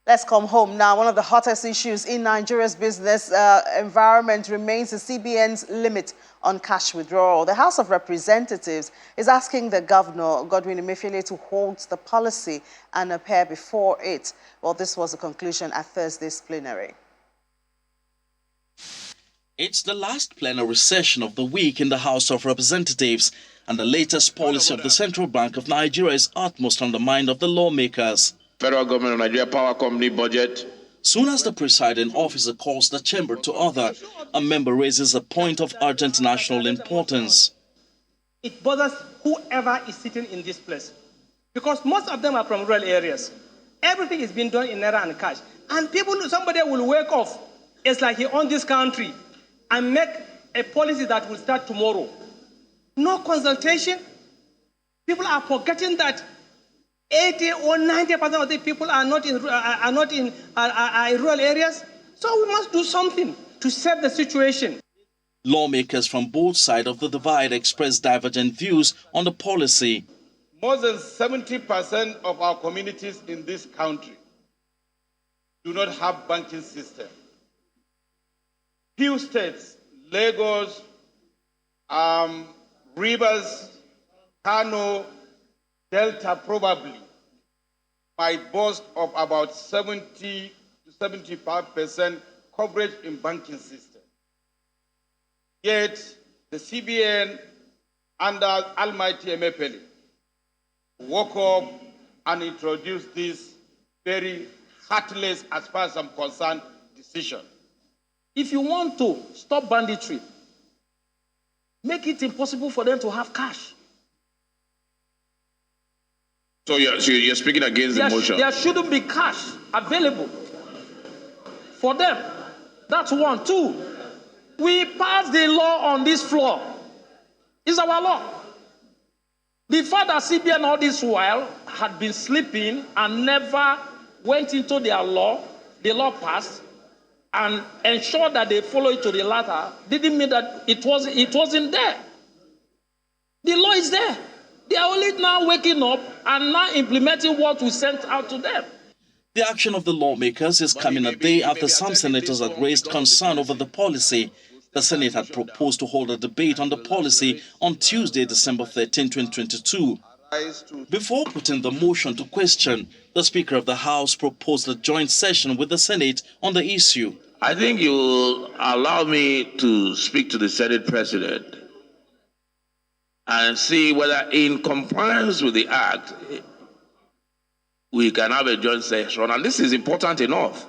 Let's come home now. One of the hottest issues in Nigeria's business environment remains the CBN's limit on cash withdrawal. The House of Representatives is asking the governor, Godwin Emefiele, to halt the policy and appear before it. Well, this was the conclusion at Thursday's plenary. It's the last plenary session of the week in the House of Representatives, and the latest policy of the Central Bank of Nigeria is utmost on the mind of the lawmakers. Federal Government of Nigeria Power Company budget. Soon as the presiding officer calls the chamber to order, a member raises a point of urgent national importance. It bothers whoever is sitting in this place, because most of them are from rural areas. Everything is being done in naira and cash. And somebody will wake up, it's like he owns this country, and make a policy that will start tomorrow. No consultation. People are forgetting that 80 or 90% of the people are not in rural areas. So we must do something to save the situation. Lawmakers from both sides of the divide express divergent views on the policy. More than 70% of our communities in this country do not have banking system. Few states, Lagos, Rivers, Kano, Delta probably might boast of about 70 to 75% coverage in banking system. Yet the CBN under Almighty Emefiele woke up and introduced this very heartless, as far as I'm concerned, decision. If you want to stop banditry, make it impossible for them to have cash. So you're speaking against the motion? There shouldn't be cash available for them. That's one. Two, we passed the law on this floor. It's our law. The fact that CBN all this while had been sleeping and never went into their law, the law passed, and ensured that they follow it to the letter, didn't mean that it wasn't there. The law is there. They are only now waking up and now implementing what we sent out to them. The action of the lawmakers is coming a day after some senators had raised concern over the policy. The Senate had proposed to hold a debate on the policy on Tuesday, December 13, 2022. Before putting the motion to question, the Speaker of the House proposed a joint session with the Senate on the issue. I think you will allow me to speak to the Senate President and see whether, in compliance with the Act, we can have a joint session. And this is important enough.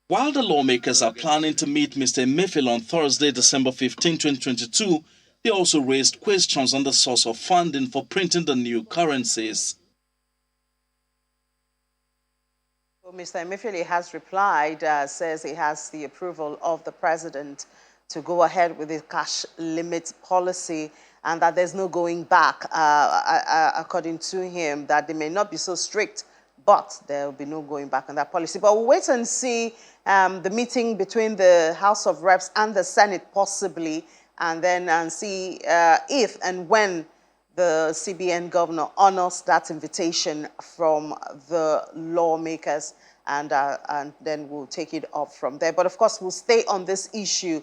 While the lawmakers are planning to meet Mr. Emefiele on Thursday, December 15, 2022, they also raised questions on the source of funding for printing the new currencies. Well, Mr. Emefiele has replied, says he has the approval of the president to go ahead with the cash limit policy, and that there's no going back, according to him, that they may not be so strict, but there will be no going back on that policy. But we'll wait and see the meeting between the House of Reps and the Senate possibly, and then see if and when the CBN governor honors that invitation from the lawmakers, and then we'll take it up from there. But of course, we'll stay on this issue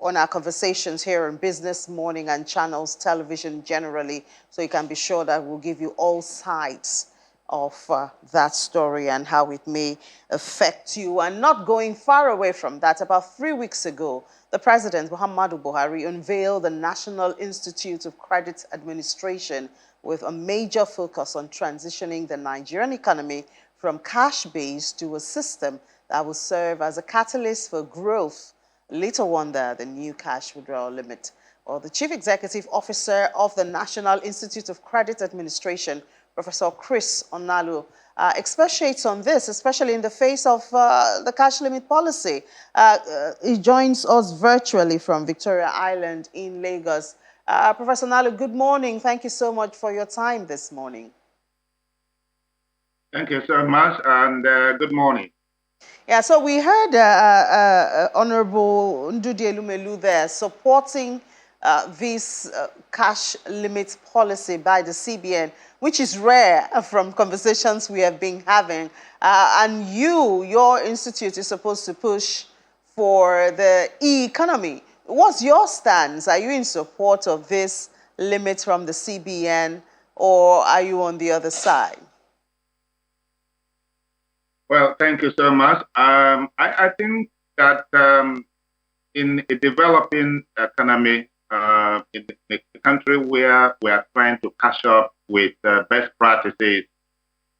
on our conversations here in Business Morning and Channels Television generally, so you can be sure that we'll give you all sides of that story and how it may affect you. And not going far away from that, about 3 weeks ago, the President, Muhammadu Buhari, unveiled the National Institute of Credit Administration with a major focus on transitioning the Nigerian economy from cash-based to a system that will serve as a catalyst for growth. Little wonder the new cash withdrawal limit. Well, the Chief Executive Officer of the National Institute of Credit Administration, Professor Chris Onalu, expatiates on this, especially in the face of the cash limit policy. He joins us virtually from Victoria Island in Lagos. Professor Onalu, good morning. Thank you so much for your time this morning. Thank you so much, and good morning. Yeah, so we heard Honorable Ndudi Elumelu there supporting this cash limit policy by the CBN, which is rare from conversations we have been having. And your institute is supposed to push for the e-economy. What's your stance? Are you in support of this limit from the CBN, or are you on the other side? Well, thank you so much. I think that in a developing economy, in a country where we are trying to catch up with best practices,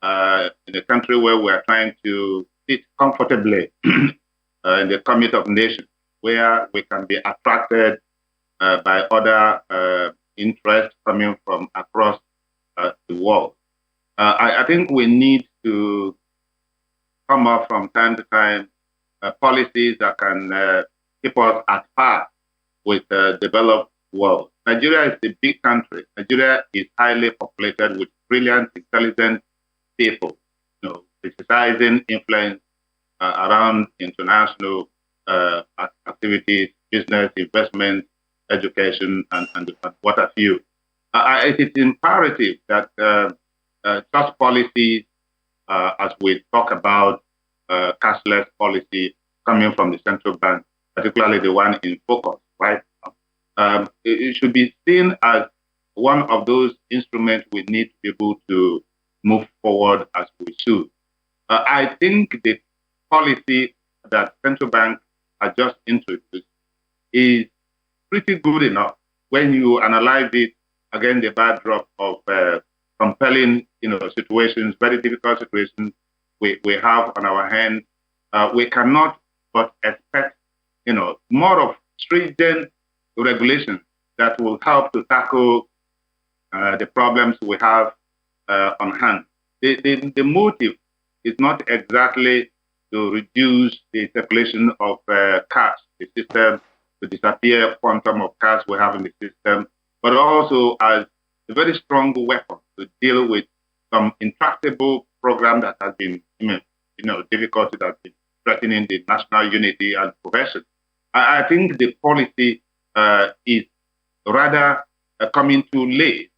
in a country where we are trying to sit comfortably in the community of nations, where we can be attracted by other interests coming from across the world. I think we need to come up from time to time policies that can keep us at par with the developed world. Nigeria is a big country. Nigeria is highly populated with brilliant, intelligent people, exercising influence around international activities, business, investment, education, and what have you. It is imperative that such policies, as we talk about cashless policy coming from the central bank, particularly the one in focus, right? It should be seen as one of those instruments we need to be able to move forward as we should. I think the policy that central bank has just introduced is pretty good enough when you analyze it against the backdrop of compelling, situations, very difficult situations we have on our hands. We cannot but expect, more of stringent regulations that will help to tackle the problems we have on hand. The motive is not exactly to reduce the circulation of cash, the system, to disappear quantum of cash we have in the system, but also as a very strong weapon to deal with some intractable program that has been, difficult, that has been threatening the national unity and cohesion. I think the policy is rather coming too late.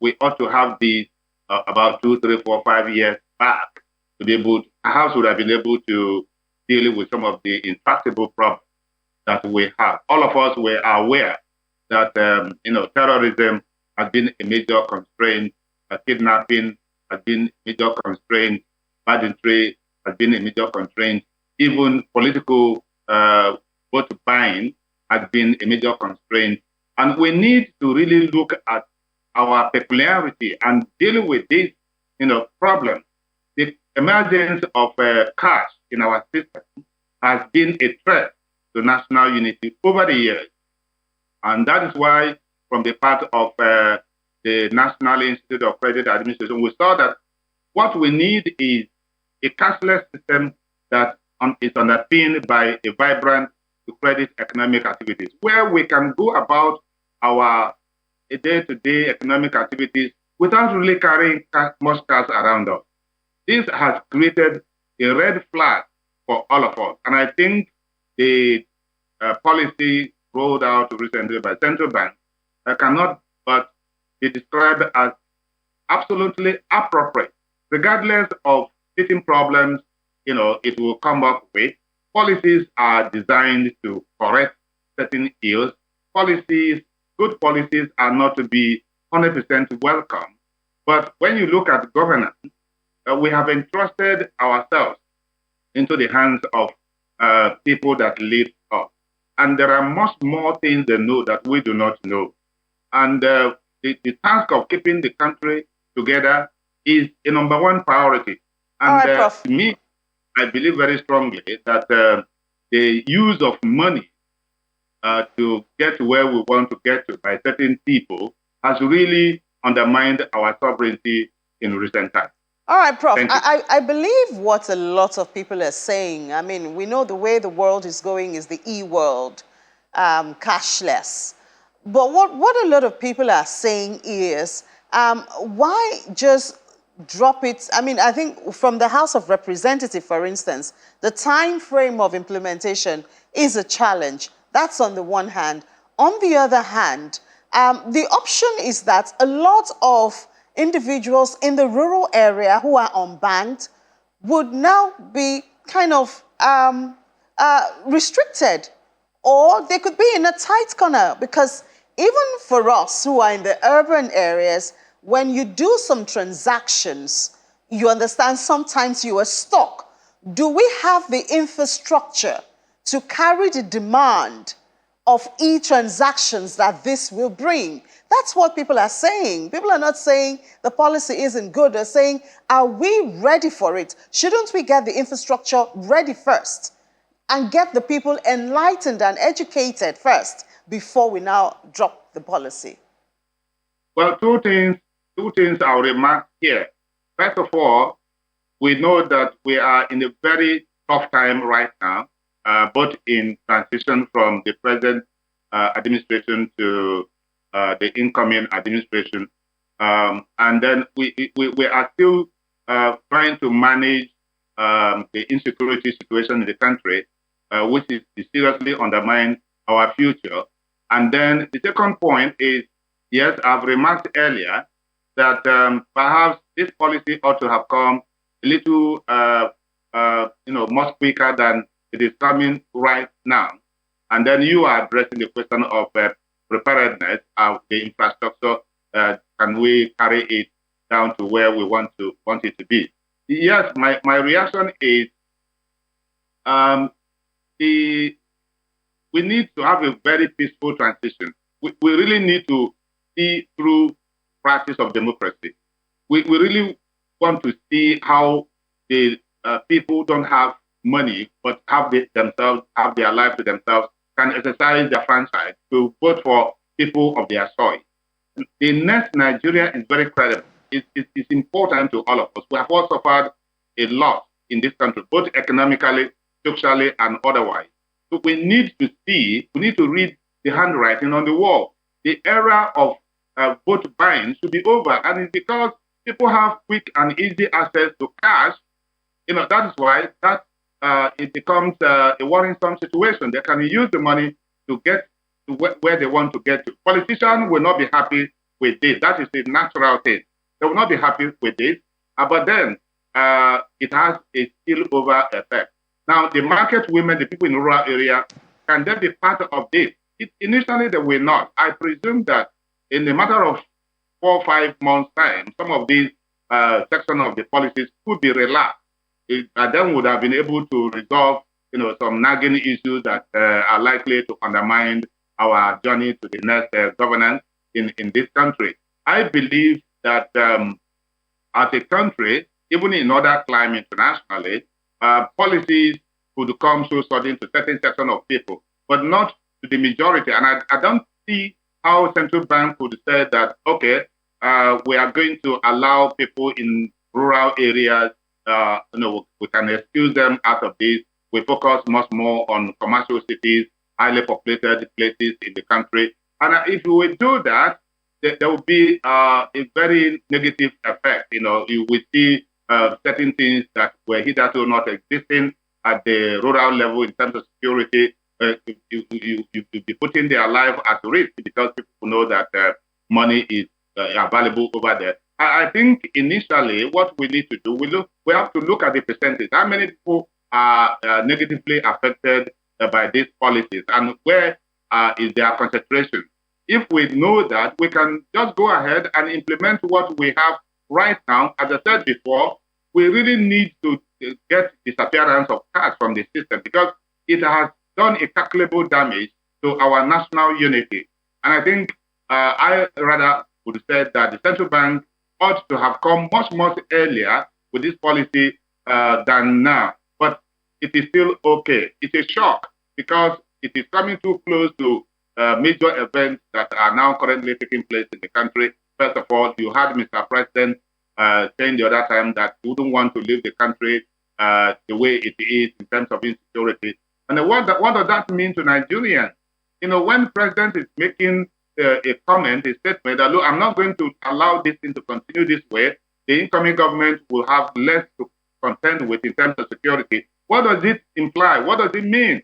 We ought to have this about 2, 3, 4, 5 years back to be able to, perhaps would have been able to deal with some of the intractable problems that we have. All of us were aware that, terrorism has been a major constraint, kidnapping has been a major constraint, banditry has been a major constraint, even political vote buying has been a major constraint. And we need to really look at our peculiarity and deal with this, problem. The emergence of cash in our system has been a threat to national unity over the years. And that is why, from the part of the National Institute of Credit Administration, we saw that what we need is a cashless system that is underpinned by a vibrant credit economic activities, where we can go about our day-to-day economic activities without really carrying much cash around us. This has created a red flag for all of us. And I think the policy rolled out recently by central bank cannot but be described as absolutely appropriate, regardless of certain problems, it will come up with. Policies are designed to correct certain ills. Good policies are not to be 100% welcome. But when you look at governance, we have entrusted ourselves into the hands of people that lead us. And there are much more things they know that we do not know. And the task of keeping the country together is a number one priority. And to me, I believe very strongly that the use of money to get to where we want to get to by certain people has really undermined our sovereignty in recent times. All right, Prof. I believe what a lot of people are saying, I mean, we know the way the world is going is the e-world, cashless. But what a lot of people are saying is, why just drop it? I mean, I think from the House of Representatives, for instance, the time frame of implementation is a challenge. That's on the one hand. On the other hand, the option is that a lot of individuals in the rural area who are unbanked would now be kind of restricted, or they could be in a tight corner, because even for us who are in the urban areas, when you do some transactions, you understand sometimes you are stuck. Do we have the infrastructure to carry the demand of e-transactions that this will bring? That's what people are saying. People are not saying the policy isn't good. They're saying, are we ready for it? Shouldn't we get the infrastructure ready first and get the people enlightened and educated first before we now drop the policy? Well, two things I'll remark here. First of all, we know that we are in a very tough time right now, both in transition from the present administration to the incoming administration. And then we are still trying to manage the insecurity situation in the country, which is seriously undermine our future. And then the second point is, yes, I've remarked earlier that perhaps this policy ought to have come a little much quicker than it is coming right now. And then you are addressing the question of preparedness of the infrastructure. Can we carry it down to where we want it to be? Yes, my reaction is we need to have a very peaceful transition. We really need to see through practice of democracy. We really want to see how the people don't have money but have their life to themselves, can exercise their franchise to vote for people of their choice. The next Nigeria is very credible. It's important to all of us. We have all suffered a lot in this country, both economically, socially, and otherwise. So we need to read the handwriting on the wall. The era of vote buying should be over, and it's because people have quick and easy access to cash. That is why it becomes a worrisome situation. They can use the money to get to where they want to get to. Politicians will not be happy with this. That is the natural thing. They will not be happy with this, but then it has a spillover effect. Now, the market women, the people in rural area, can they be part of this? Initially, they will not. I presume that in a matter of 4 or 5 months' time, some of these sections of the policies could be relaxed. And then would have been able to resolve, some nagging issues that are likely to undermine our journey to the next governance in this country. I believe that as a country, even in other climates internationally, policies could come so sudden to certain section of people, but not to the majority. And I don't see how central bank could say that, okay, we are going to allow people in rural areas, we can excuse them out of this. We focus much more on commercial cities, highly populated places in the country. And if we do that, there will be a very negative effect. You will see certain things that were hitherto not existing at the rural level in terms of security. You be putting their life at risk because people know that money is available over there. I think initially what we need to do, we have to look at the percentage. How many people are negatively affected by these policies, and where is their concentration? If we know that, we can just go ahead and implement what we have right now. As I said before, we really need to get disappearance of cash from the system because it has done a calculable damage to our national unity. And I think I rather would say that the central bank ought to have come much earlier with this policy than now. But it is still okay. It's a shock because it is coming too close to major events that are now currently taking place in the country. First of all, you had Mr. President saying the other time that he wouldn't want to leave the country the way it is in terms of insecurity. And what does that mean to Nigerians? When the president is making a comment, a statement that, look, I'm not going to allow this thing to continue this way, the incoming government will have less to contend with in terms of security. What does it imply? What does it mean?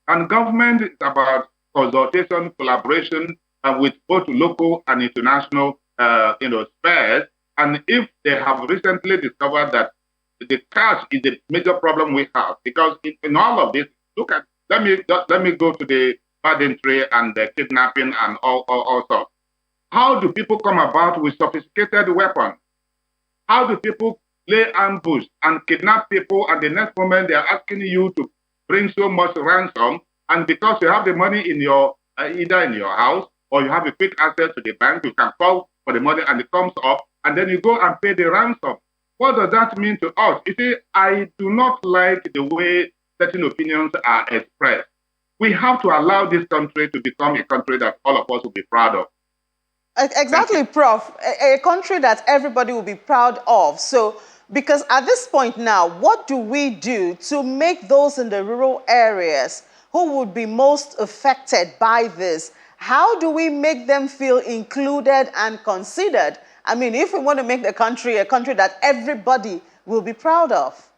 And government is about consultation, collaboration with both local and international, spheres. And if they have recently discovered that the cash is a major problem we have, because in all of this, let me go to the banditry and the kidnapping and all sorts. How do people come about with sophisticated weapons? How do people lay ambush and kidnap people, and the next moment they are asking you to bring so much ransom, and because you have the money in your either in your house or you have a quick access to the bank, you can call for the money and it comes up, and then you go and pay the ransom. What does that mean to us? You see, I do not like the way certain opinions are expressed. We have to allow this country to become a country that all of us will be proud of. Exactly, Prof. A country that everybody will be proud of. So, because at this point now, what do we do to make those in the rural areas who would be most affected by this, how do we make them feel included and considered? I mean, if we want to make the country a country that everybody will be proud of.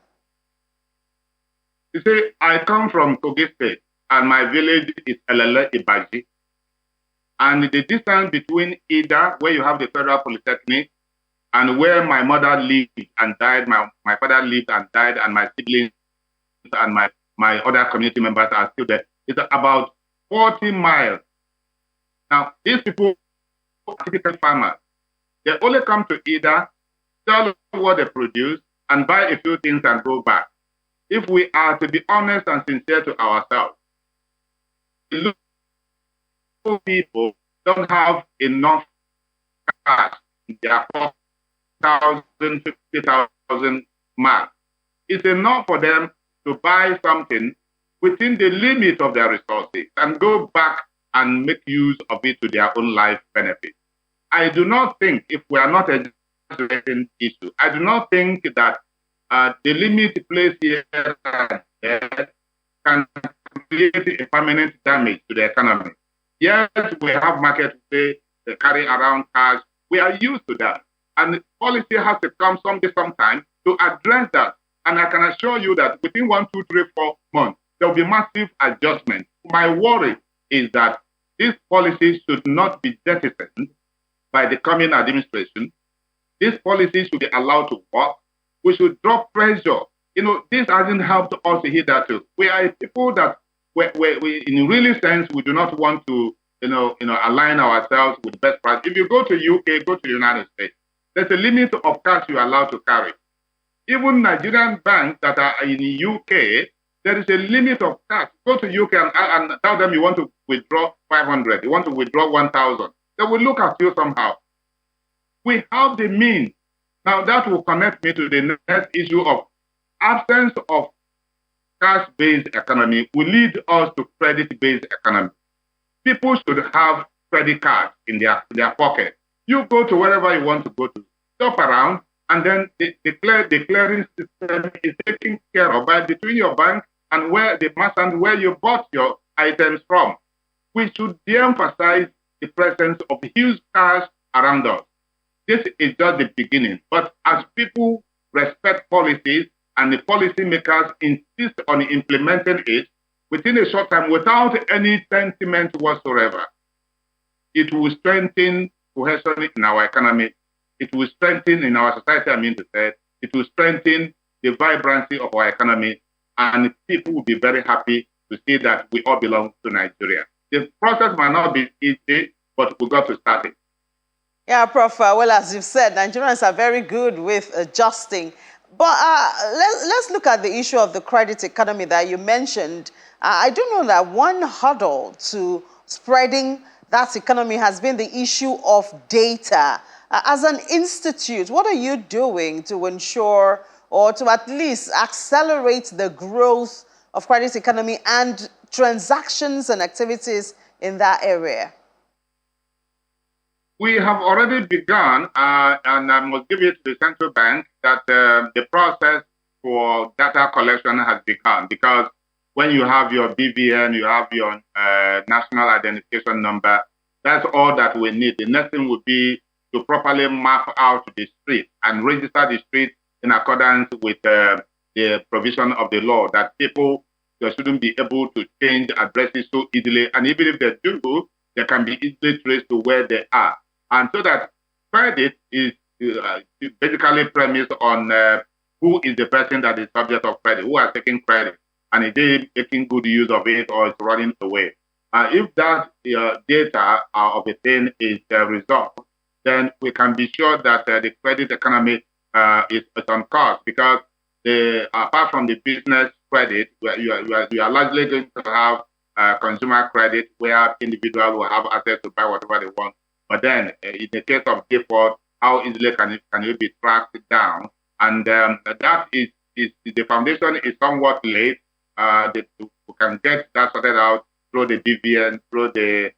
You see, I come from Kogi State, and my village is Elele Ibaji. And the distance between Ida, where you have the Federal Polytechnic, and where my mother lived and died, my father lived and died, and my siblings and my other community members are still there, it's about 40 miles. Now, these people are typical farmers. They only come to Ida, sell what they produce, and buy a few things and go back. If we are to be honest and sincere to ourselves, people don't have enough cash in their 4,000, 50,000 mark. It's enough for them to buy something within the limit of their resources and go back and make use of it to their own life benefit. I do not think, if we are not addressing the issue, I do not think that the limit placed here can create a permanent damage to the economy. Yes, we have markets where they carry around cash. We are used to that. And policy has to come sometime to address that. And I can assure you that within 1, 2, 3, 4 months, there will be massive adjustment. My worry is that this policy should not be jettisoned by the coming administration. This policy should be allowed to work. We should drop pressure. This hasn't helped us hitherto. We are people that we, in really sense, we do not want to, align ourselves with best practice. If you go to UK, go to the United States, there's a limit of cash you're allowed to carry. Even Nigerian banks that are in the UK, there is a limit of cash. Go to UK and tell them you want to withdraw 500, you want to withdraw 1,000. They will look at you somehow. We have the means. Now that will connect me to the next issue of absence of cash-based economy will lead us to credit-based economy. People should have credit cards in their pocket. You go to wherever you want to go to, shop around, and then the clearing system is taken care of by between your bank and where the merchant where you bought your items from. We should de-emphasize the presence of huge cash around us. This is just the beginning. But as people respect policies and the policymakers insist on implementing it within a short time without any sentiment whatsoever, it will strengthen cohesion in our economy. It will strengthen in our society, it will strengthen the vibrancy of our economy, and people will be very happy to see that we all belong to Nigeria. The process might not be easy, but we got to start it. Yeah, Prof. Well, as you've said, Nigerians are very good with adjusting. But let's look at the issue of the credit economy that you mentioned. I do know that one hurdle to spreading that economy has been the issue of data. As an institute, what are you doing to ensure or to at least accelerate the growth of credit economy and transactions and activities in that area? We have already begun, and I must give it to the central bank that the process for data collection has begun, because when you have your BVN, you have your national identification number, that's all that we need. The next thing would be to properly map out the street and register the street in accordance with the provision of the law, that people they shouldn't be able to change addresses so easily. And even if they do, they can be easily traced to where they are. And so that credit is basically premised on who is the person that is subject of credit, who has taken credit, and is they making good use of it or is running away. If that data of a thing is resolved, then we can be sure that the credit economy is on course, because apart from the business credit, you are largely going to have consumer credit, where individuals will have access to buy whatever they want. But then, in the case of default, how easily can it be tracked down? And that is the foundation is somewhat late. We can get that sorted out through the BVN, through the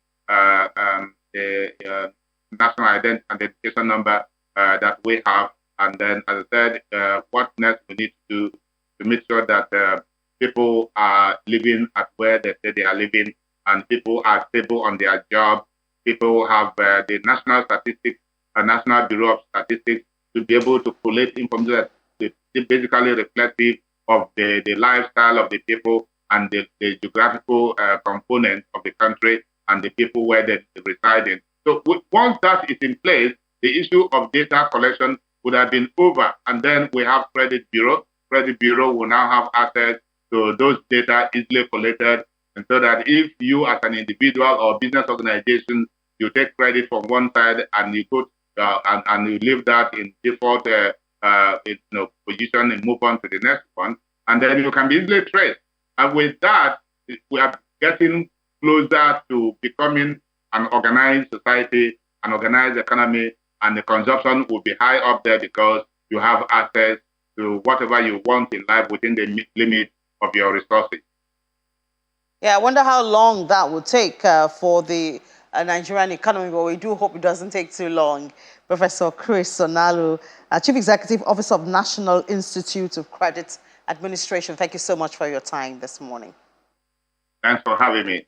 national identification number that we have. And then, as I said, what next we need to do to make sure that people are living at where they say they are living, and people are stable on their job. People have the national statistics, National Bureau of Statistics, to be able to collect information that is basically reflective of the lifestyle of the people and the geographical component of the country and the people where they reside in. So once that is in place, the issue of data collection would have been over. And then we have Credit Bureau. Credit Bureau will now have access to those data easily collected. And so that if you as an individual or business organization, you take credit from one side and you put and you leave that in default position and move on to the next one, and then you can be easily traced. And with that, we are getting closer to becoming an organized society, an organized economy, and the consumption will be high up there because you have access to whatever you want in life within the limit of your resources. Yeah, I wonder how long that will take for the Nigerian economy, but we do hope it doesn't take too long. Professor Chris Onalu, Chief Executive Officer of National Institute of Credit Administration, thank you so much for your time this morning. Thanks for having me.